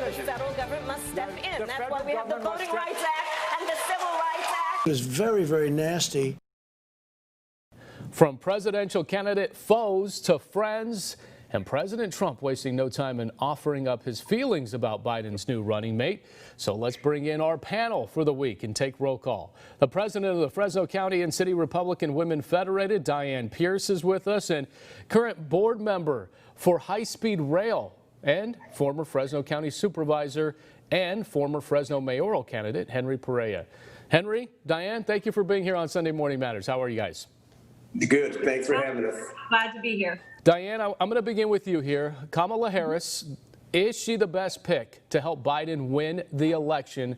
The federal government must step in. That's why we have the Voting Rights Act and the Civil Rights Act. It was very, very nasty. From presidential candidate foes to friends, and President Trump wasting no time in offering up his feelings about Biden's new running mate. So let's bring in our panel for the week and take roll call. The president of the Fresno County and City Republican Women Federated, Diane Pearce, is with us, and current board member for high-speed rail and former Fresno County supervisor and former Fresno mayoral candidate, Henry Pereira. Henry, Diane, thank you for being here on Sunday Morning Matters. How are you guys? Good. Thanks for having us. Glad to be here. Diane, I'm going to begin with you here. Kamala Harris, is she the best pick to help Biden win the election,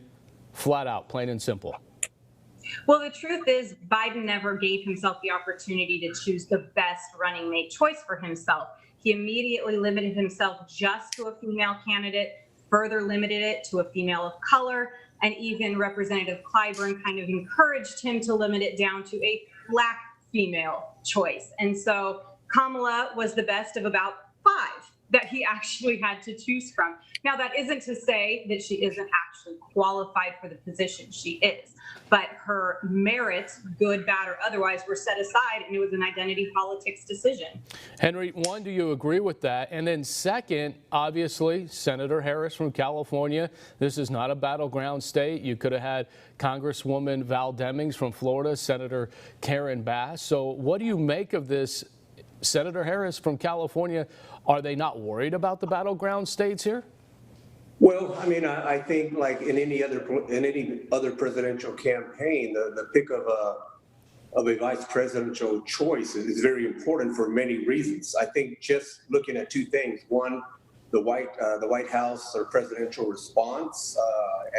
flat out, plain and simple? Well, the truth is Biden never gave himself the opportunity to choose the best running mate choice for himself. He immediately limited himself just to a female candidate, further limited it to a female of color, and even Representative Clyburn kind of encouraged him to limit it down to a black female choice. And so Kamala was the best of about 5 that he actually had to choose from. Now, that isn't to say that she isn't actually qualified for the position. She is, but her merits, good, bad, or otherwise, were set aside, and it was an identity politics decision. Henry, one, do you agree with that? And then second, obviously, Senator Harris from California. This is not a battleground state. You could have had Congresswoman Val Demings from Florida, Senator Karen Bass. So what do you make of this? Senator Harris from California, are they not worried about the battleground states here? Well, I mean, I think like in any other presidential campaign, the pick of a vice presidential choice is very important for many reasons. I think just looking at 2 things: one, the White House or presidential response,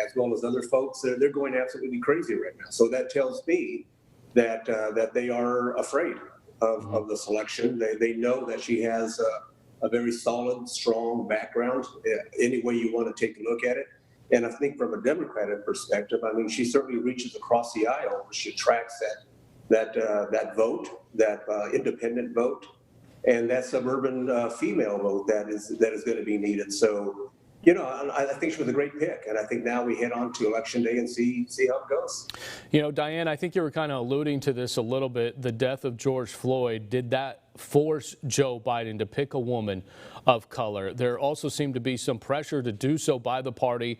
as well as other folks, they're going absolutely crazy right now. So that tells me that they are afraid of the selection. They know that she has a very solid, strong background, any way you want to take a look at it. And I think from a Democratic perspective, I mean, she certainly reaches across the aisle. She attracts that vote, that independent vote, and that suburban female vote that is going to be needed. So, you know, I think she was a great pick, and I think now we head on to Election Day and see how it goes. You know, Diane, I think you were kind of alluding to this a little bit. The death of George Floyd, did that force Joe Biden to pick a woman of color? There also seemed to be some pressure to do so by the party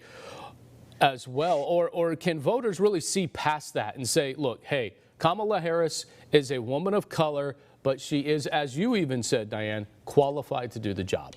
as well. Or can voters really see past that and say, look, hey, Kamala Harris is a woman of color, but she is, as you even said, Diane, qualified to do the job?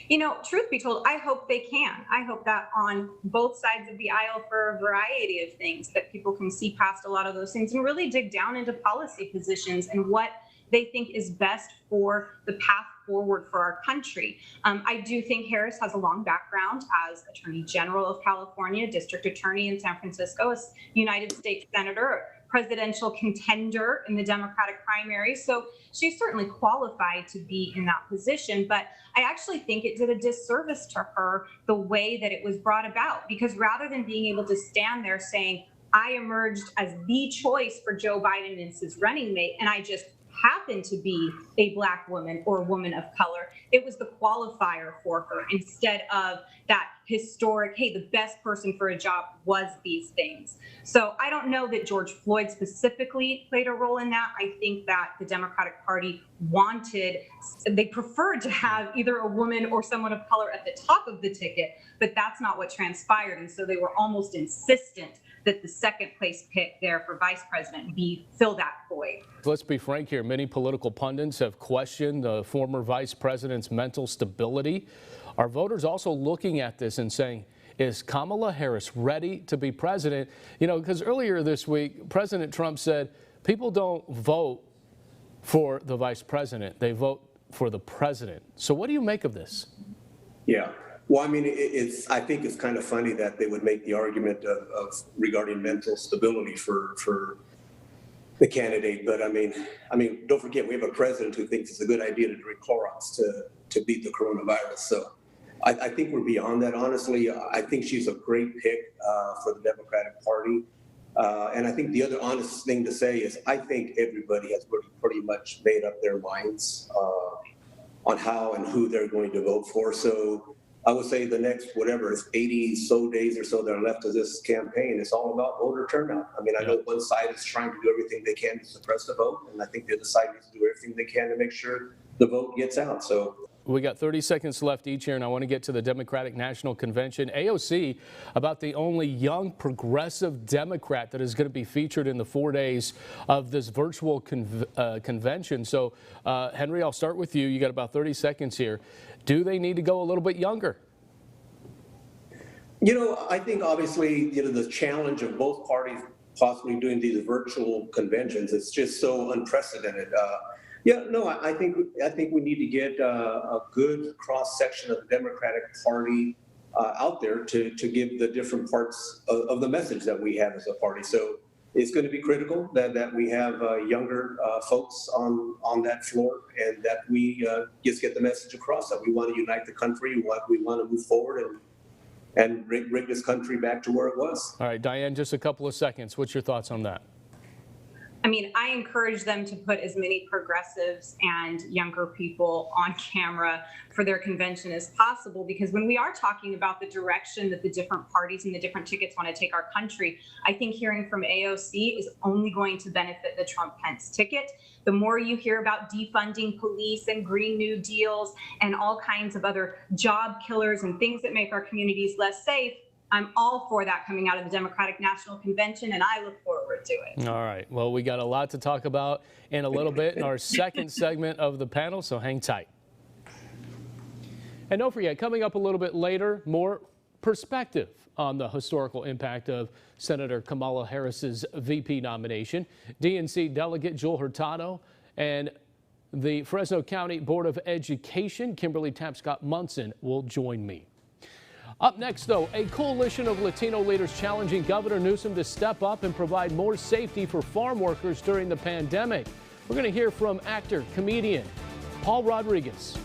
You know, truth be told, I hope they can. I hope that on both sides of the aisle, for a variety of things, that people can see past a lot of those things and really dig down into policy positions and what they think is best for the path forward for our country. I do think Harris has a long background as Attorney General of California, District Attorney in San Francisco, a United States Senator, presidential contender in the Democratic primary. So she's certainly qualified to be in that position. But I actually think it did a disservice to her the way that it was brought about, because rather than being able to stand there saying, I emerged as the choice for Joe Biden as his running mate, and I just happened to be a black woman or a woman of color, it was the qualifier for her instead of that historic, hey, the best person for a job was these things. So I don't know that George Floyd specifically played a role in that. I think that the Democratic Party they preferred to have either a woman or someone of color at the top of the ticket, but that's not what transpired. And so they were almost insistent that the second place pick there for vice president fill that void. Let's be frank here. Many political pundits have questioned the former vice president's mental stability. Are voters also looking at this and saying, is Kamala Harris ready to be president? You know, because earlier this week, President Trump said people don't vote for the vice president. They vote for the president. So what do you make of this? Yeah. Well, I mean, I think it's kind of funny that they would make the argument of regarding mental stability for the candidate. But I mean, don't forget, we have a president who thinks it's a good idea to drink Clorox to beat the coronavirus. So I think we're beyond that, honestly. I think she's a great pick for the Democratic Party. And I think the other honest thing to say is I think everybody has pretty much made up their minds on how and who they're going to vote for. So I would say the next, whatever, it's 80 so days or so that are left of this campaign, it's all about voter turnout. I mean, I know one side is trying to do everything they can to suppress the vote, and I think the other side needs to do everything they can to make sure the vote gets out. So we got 30 seconds left each here, and I want to get to the Democratic National Convention. AOC, about the only young progressive Democrat that is going to be featured in the 4 days of this virtual convention. So, Henry, I'll start with you. You got about 30 seconds here. Do they need to go a little bit younger? You know, I think obviously, you know, the challenge of both parties possibly doing these virtual conventions, it's just so unprecedented. Yeah, no, I think we need to get a good cross section of the Democratic Party out there to give the different parts of the message that we have as a party. So it's going to be critical that we have younger folks on that floor, and that we just get the message across that we want to unite the country, we want to move forward and bring this country back to where it was. All right, Diane, just a couple of seconds. What's your thoughts on that? I mean, I encourage them to put as many progressives and younger people on camera for their convention as possible, because when we are talking about the direction that the different parties and the different tickets want to take our country, I think hearing from AOC is only going to benefit the Trump-Pence ticket. The more you hear about defunding police and Green New Deals and all kinds of other job killers and things that make our communities less safe, I'm all for that coming out of the Democratic National Convention, and I look forward to it. All right. Well, we got a lot to talk about in a little bit in our second segment of the panel, so hang tight. And don't forget, coming up a little bit later, more perspective on the historical impact of Senator Kamala Harris's VP nomination. DNC Delegate Joel Hurtado and the Fresno County Board of Education, Kimberly Tapscott-Munson, will join me. Up next, though, a coalition of Latino leaders challenging Governor Newsom to step up and provide more safety for farm workers during the pandemic. We're going to hear from actor, comedian Paul Rodriguez.